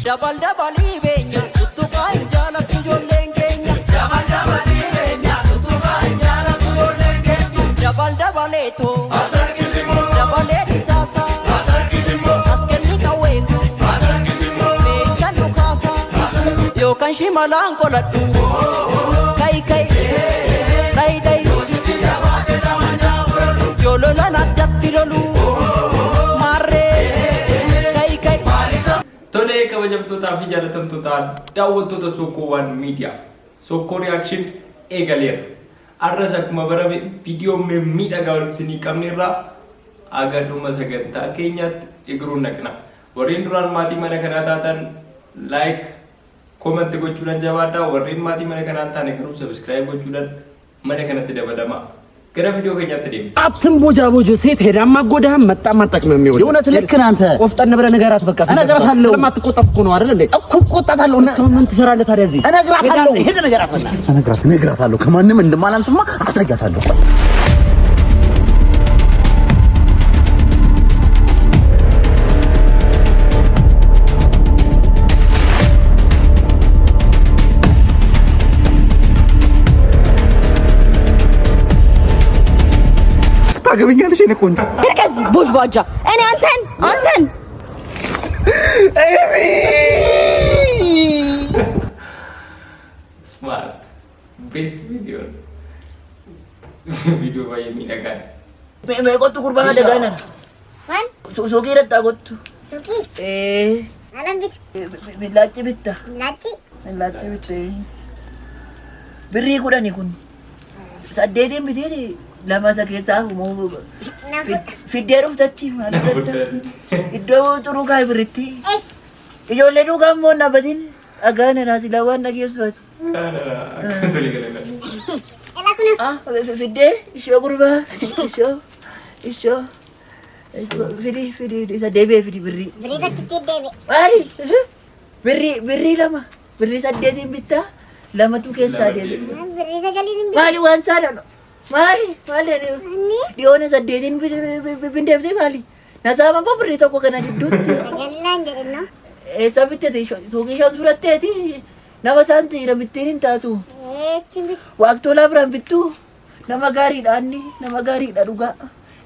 Dabal dabali beenya tuttuqa injala ijoolleen keenya. Dabal dabali beenya tuttuqa injala ijoolleen keenya. Dabal dabaleeto asarkisimoo dabalee dhisaasa asarkisimoo askenni kaweeku asarkisimoo beekan dhukaasa yookaan shimalaan qoladhu kai kai dai dai yoololaan addatti lolu marree kai kai. Tolee kabajamtootaa fi jaalatamtoota daawwattoota Sokkoo One Media Sokkoo Reaction eegaleera. Arras akkuma barame viidiyoo miidhagaa walitti qabneerraa agaduma sagantaa keenyaatti eeguun naqna. Warreen duraan maatii mana kanaa taatan like comment gochuudhaan jabaadhaa. Warreen maatii mana kanaa taatan garuu subscribe gochuudhaan mana kanatti dabalamaa. Gara ቪዲዮ ከኛት ደም አትም ቦጃቦጆ ሴት ሄዳ ማጎዳም መጣ ማጣቅም የሚወድ የእውነት ልክ ነህ አንተ ቆፍጠን ብለህ ንገራት በቃ እነግራታለሁ ስለማትቆጣ እኮ ነው አይደል እንዴ እኮ ቆጣታለሁ ምን ትሰራለህ ታዲያ እዚህ እነግራታለሁ ሄደ ንገራትና እነግራታለሁ ከማንም እንደማላንስማ አሳያታለሁ ታገበኛለሽ እኔ ቆንጆ ከዚህ ቦጅ ባጃ እኔ አንተን ስማርት ቤስት ቪዲዮ ባይሚነጋ ቆጡ ጉርባና ደጋና ማን ሶቂ ረጣ ቆጡ ሶቂ አለም ቢት ቢታ ላጭ ቢት ብሪ ጉዳኒ ኩን ሰደዴን ቢቴ lama sakesa mo fideru tatti malata iddo turu kai britti ijolle du gammo na badin agane na silawan na gesot fide isho gurba isho fidi sa debe fidi birri sa kitti debe ari birri lama birri sa dedin bitta lama tu kesa debe birri sa galin mali wan sa no Mali dione sadetin bindebde mali nasama ko berita ko kana jidut galan jedno sabitte de sogi shan suratte nama santi ira mittin tatu chimbi waktu labran bitu nama gari da duga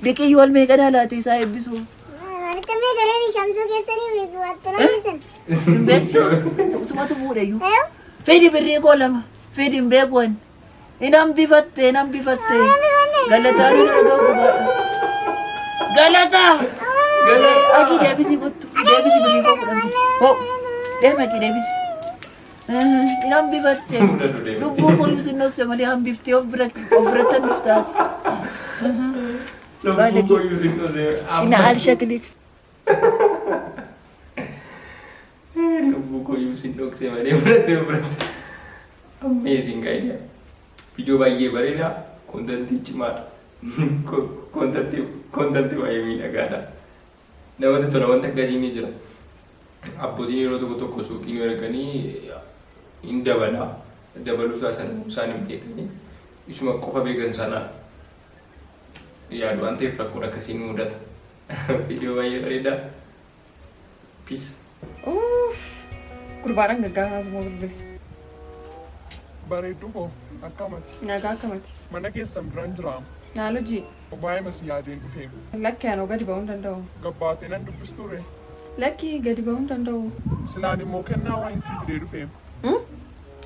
deke yual me kana lati sa ebisu mali tame gare ni shamsu kesani me watranisan betu sumatu bude yu fedi berri ko lama fedi mbegwan inam bifatte galata ni naga buga galata agi debisi gottu debisi beri ko oh demaki debisi inam bifatte dubbu ko yusinno semali ham bifte obratan bifta dubbu ko yusinno se ina al shaklik dubbu ko yusinno semali obratan amazing idea video baay'ee bareeda kontentii cimaadha kontentii baay'ee miidhagaadha namatti tola wanta akkasii ni jira abbootiin yeroo tokko suuqiin erganii hin dabaluu isaan hin beekanii isuma qofa beekan sanaan yaadu waan ta'eef rakkoon akkasii ni mudata video baay'ee bareeda peace gurbaadhaan gaggaasaa moo bilbile bareedu ko akkamati nagaa akkamati mana keessan biraan jiraam naaloji baay'ee mas yaadeen dhufeem lakki anoo gadi ba'uu hin danda'u gabbaatee nan dubbisture lakki gadi ba'uu hin danda'u silaan immoo kennaa waan sii fidee dhufeem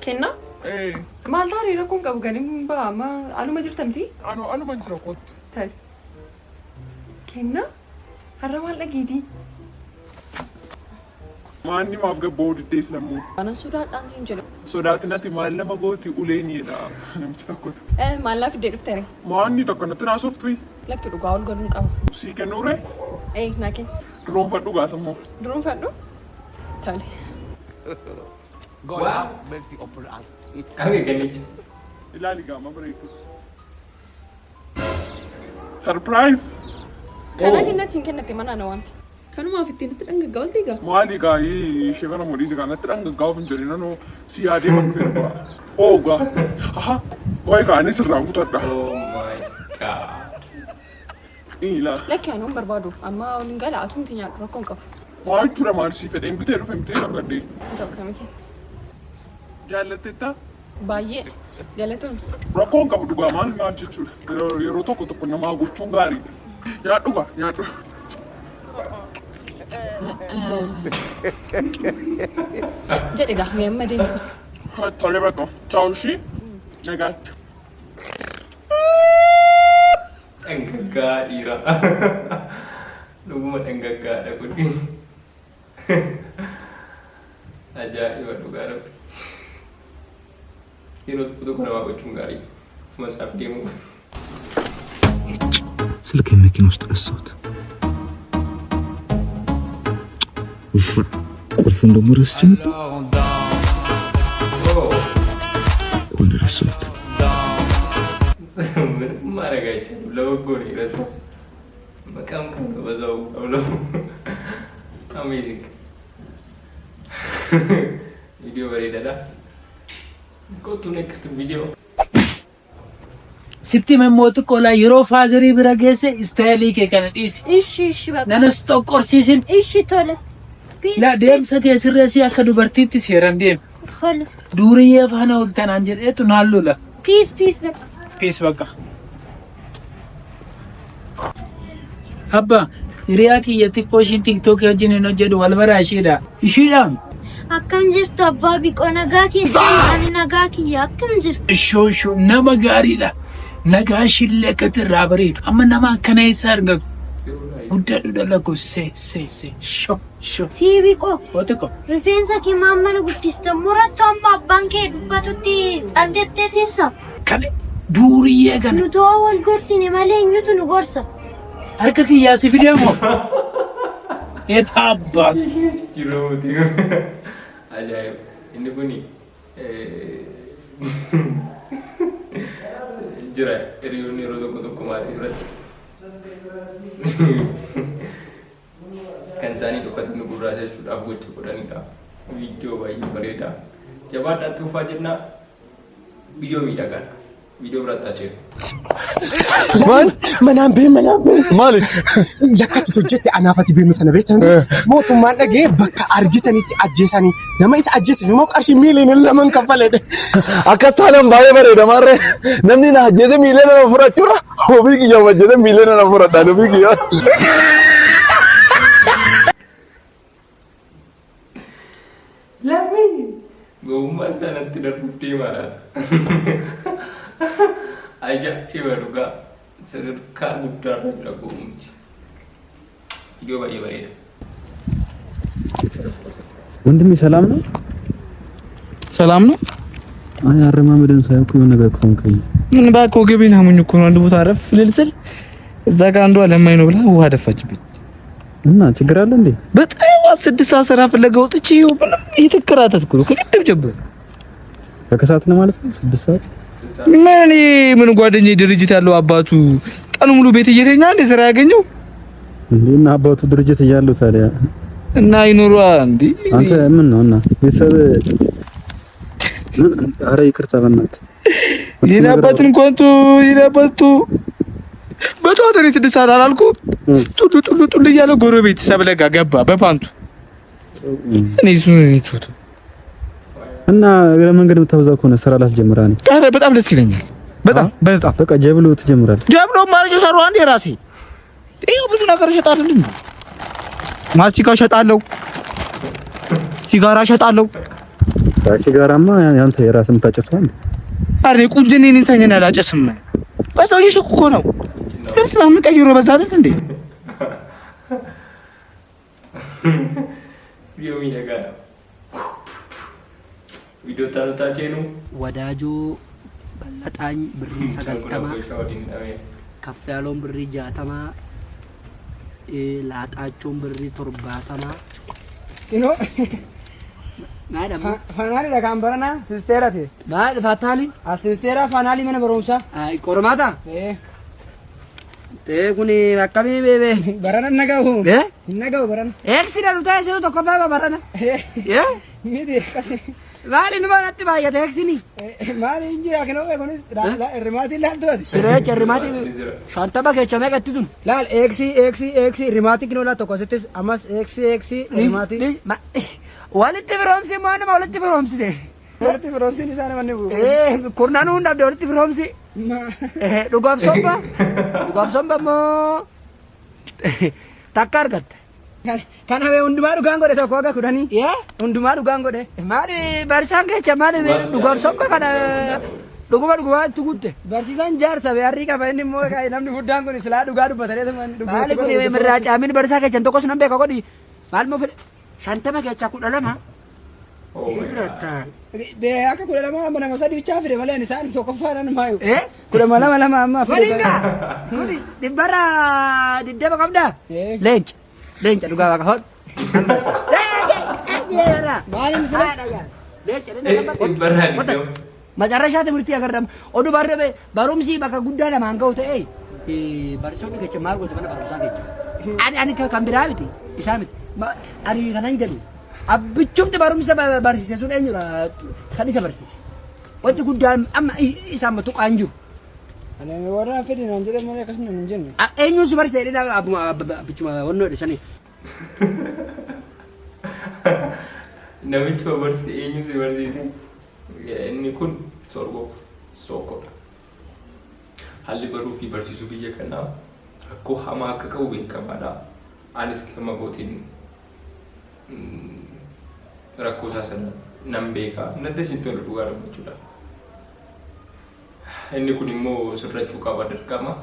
kennaa maal tarii rakkoon qabu gadi ba'a amma anuma jirtamti anuman jira kottu tali kennaa har'a maal dhagiitii maanni maaf gabboo diddees lammuu anan sodaadhaan siin jedhu sodaatinatti maal lama gooti uleeniidha namichi tokkotu maallaa fiddee dhufteere maanni tokko natti naasoftu lakki dhugaa ol galuun qaba sii kennuure naa kenna duroonfadhu gaasammoo duroonfadhu tali God have mercy upon us. Kami ganit. Ilaali gaama bareedu. Surprise. Kana kennatiin kennate mana na wanti. Kanumaaf ittiin itti dhangaggaa'uuti egaa. Maali gaa'ii ishee kana mudhiise kan natti dhangaggaa'uuf hin jedhin anoo si yaadee kan dhufe dhugaa. Oh gaa. Aha. Wayi kaanii sirraan kutadha. Oh my god. Ila. Lakki anuun barbaadu amma waliin gala atumti nyaadhu rakkoon qaba. Waan tura maarsi fedheen bitee dhufe bitee naqadhee. Tokko miti. Jaalatteettaa? Baay'ee jaalatuun. Rakkoon qabu dhugaa maal jechuudha. Yeroo tokko namaa gochuun gaariidha. Nyaadhu gaa nyaadhu. Jedhe gaa mee amma deemu. Tole bakka chaawushii nagaatti. Dhangaggaa dhiiraa. Dhuguma dhangaggaadha kun. Ajaa'iba dhugaa rabbi. Yeroo tokko namaa gochuun gaarii. Ufuma isaaf deemu. ስልኬን መኪና ውስጥ ረሳሁት። ቁልፉን ደግሞ ረስቼ ነበር። ቆይ ረሳሁት። ምንም ማድረግ አይቻልም። ለበጎ ነው የረሳው። መቀምቀም ነው በዛው ብለው። አሜዚንግ ቪዲዮ በሬዳዳ go to next video. Sitti memmooti kola yeroo faazarii bira geesse istaayilii kee kana dhiisi. Ishi bakka. Nanas tokkorsiisin. Ishi tole. La deemsa kee sirreessii akka dubartiitti seeran deemu. Tole. Duuriyyee faana oltanaan jedheetu naan lola. Peace bakka. Peace bakka. Abba hiriyaa kiyya xiqqoo ishiin tiktookii wajjin hin hojjedhu wal baraa ishiidha. Ishiidhaan. Akkam jirtu abbaa biqoo nagaa keessan ani nagaa kiyya akkam jirtu. Ishoo nama gaariidha. Nagaa ishillee akkatti irraa bareedu. Amma nama akkana eessa argatu. Guddaadhu dalagu shoo. Sii biqoo. Ootiko. Rifeensa kee maammana guddista murattu amma abbaan kee dubbatutti dhaldettee teessa. Kane duuriyyee kana. Nuti waa wal gorsine malee eenyutu nu gorsa. Harka kiyyaa si fideemo. Eeta abbaatu. Jirooti. Ajaa'iba. Inni kuni jira hiriyoonni yeroo tokko maatii biratti kan isaanii dhokatanii gurraasa jechuudhaaf gocha godhanidha. Viidiyoo baay'ee bareedaa. Jabaadhaatti dhufaa jennaa viidiyoo miidhagaadha. Viidiyoo biraatti acheeru. Manaan bee maali? Yakkatu hojjette anaafati beenu sana beektan mootummaan dhagee bakka argitanitti ajjeesanii nama isa ajjeesanii immoo qarshii miiliyoona lamaan kaffaledhe. Akka taanaan baay'ee bareeda maarree namni na ajjeese miiliyoona lama fudhachuurra ofii kiyyaa ajjeese miiliyoona lama fudhataan ofii kiyyaa. Lammi gowwummaan sanatti darbuuf deemaa laata. Ajaa'iba dhugaa sadarkaa guddaarra jira gowwumti. Viidiyoo baay'ee bareeda. ወንድሜ ሰላም ነው? ሰላም ነው? አይ አረማመድን ሳይው እኮ የሆነ ነገር ኮንከኝ። ምን እባክህ ወገቤን አሞኝ እኮ ነው። አንድ ቦታ አረፍ ልልስል እዛ ጋር አንዷ ለማኝ ነው ብላ ውሃ ደፋችብኝ። እና ችግር አለ እንዴ? በጠዋት 6 ሰዓት ስራ ፍለጋ ወጥቼ ምንም እየተከራተትኩ ነው። ከቅድም ጀምሮ በከሰዓት ነው ማለት ነው 6 ሰዓት። ምን ጓደኛዬ ድርጅት ያለው አባቱ ቀኑ ሙሉ ቤት እየተኛ እንደ ስራ ያገኘው እንዴና አባቱ ድርጅት እያለው ታዲያ እና ይኖሯ እንዴ? አንተ ምን ነው እና ቤተሰብ አረ ይቅርታ በእናትህ ይናባትን ኮንቱ ይናባቱ በጠዋት 6 ሰዓት አላልኩ ጡሉ እያለ ጎረቤት ሰብለጋ ገባ በፓንቱ እኔ እሱን ይቱቱ እና ለመንገድ የምታወዛው ከሆነ ስራ ላስጀምራ ነኝ። አረ በጣም ደስ ይለኛል። በጣም በቃ ጀብሎ ትጀምራለህ። ጀብሎ ማለት ሰሩ አንዴ ራሴ ይሄው ብዙ ነገር እሸጣለሁ። ማስቲካ እሸጣለሁ፣ ሲጋራ እሸጣለሁ። ሲጋራማ ያንተ የራስህ የምታጨሰው እንዴ? አረ ቁንጅኔ ነኝ ሳይነና አላጨስም። በዛው እየሸኩ እኮ ነው። ልብስ ምናምን ቀይሮ በዛ አይደል እንዴ? ቪዲዮ ሚደጋዳ ቪዲዮ ታነታቼ ነው ወዳጆ በለጣኝ ብሪ ሰጋልተማ ከፍ ያለውን ብሪ ጃተማ ላጣቸውን ብሪ ቶርባተማ ኢኖ ማዳም ፋናሊ ለካምበረና ሲስቴራቴ ማድ ፋታሊ አሲስቴራ ፋናሊ ምን በሮምሳ አይ ቆርማታ ኩኒ አካባቢ ቤቤ በረና ነገው በረና ኤክሲደንቱ ታይሰው ተቆፋ በረና ሚዲ Maali nu baay'atti baay'ate eegsini. Maali injira kenoo kunis rimaatiin laaltu ati. Sireecha rimaatii shantama kecha meeqatti tun. Laal eeksi rimaatii kinoo laattu akkasittis ammas eeksi rimaatii. Walitti firoomsi moo nama walitti firoomsite. Walitti firoomsiin isaa namanni bu'u. Kurnaan hundaaf walitti firoomsi. Dhugaaf somba moo takka argatte. Kan hawee hundumaa dhugaan godhe tokko akka kudhanii. Hundumaa dhugaan godhe. Maali barsiisaan kecha maali dhugaaf somba kana dhuguma itti guutte. Barsiisaan jaarsa beerrii qaba inni immoo namni fuddaan kun silaa dhugaa dubbatanii maali kun mirraa caamin barsiisaa kecha tokkos nan beeka godhi maal moo fedhe shantama kecha 12. Akka 12 amma nama sadii bichaa fide malee isaan tokkoffaan maayu. 12 amma fide. Kuni dhibbara diddaba qabdaa. Leenca dhugaa waaqa hon. Maaliin sila? Macarrashaa timirtii agarrama. Oduu barumsi bakka guddaa namaan ga'u ta'e barsiisonni kecha maal goota mana barumsaa kecha. Ani kan biraa miti isaa miti. Ani kanan jedhu abbichumti barumsa barsiise sun eenyudha kan isa barsiise. Wanti guddaan amma isaan matuqaan jiru. Ani warra fedhi naan jedhe malee akkasuma hin jenne. Eenyuun si barsiise jedhee abbichuma wannoo dhisanii. Namicha barsiise eenyu si barsiise? Inni kun sorgoof sookodha. Haalli baruu fi barsiisuu biyya kanaa rakkoo hamaa akka qabu beekamaadha. Anis gama gootiin rakkoo isaa sana nan beeka. Natti isin tolu dhugaa dubbachuudha. Inni kun immoo sirrachuu qaba dirqama.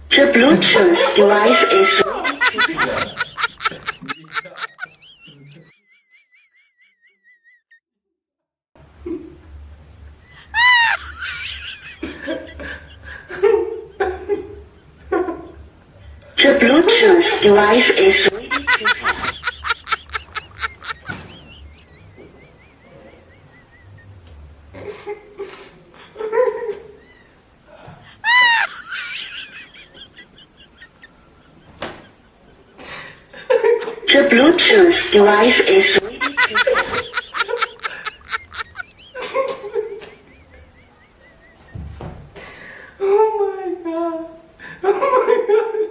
The Bluetooth device is The Bluetooth device is The Bluetooth device is Oh my god. Oh my god.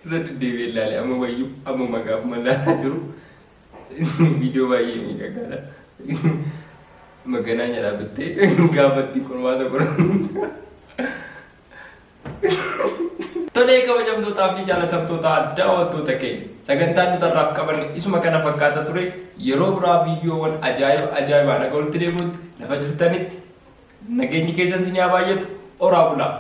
Irratti deebi'ee ilaale amma wayyuu amma maqaaf mallaalaa jiru viidiyoo baay'ee miidhagaadha. Maganaa nyaadhaa bittee gaafatti qormaata qoran. Tolee kabajamtootaa fi jaalatamtoota daawwattoota keenya sagantaan nuti irraaf qaban isuma kana fakkaata ture. Yeroo biraa viidiyoowwan ajaa'ibaa nagaa walitti deemuutti lafa jirtanitti nageenyi keessan sinii haa baay'atu. Oraa bulaa.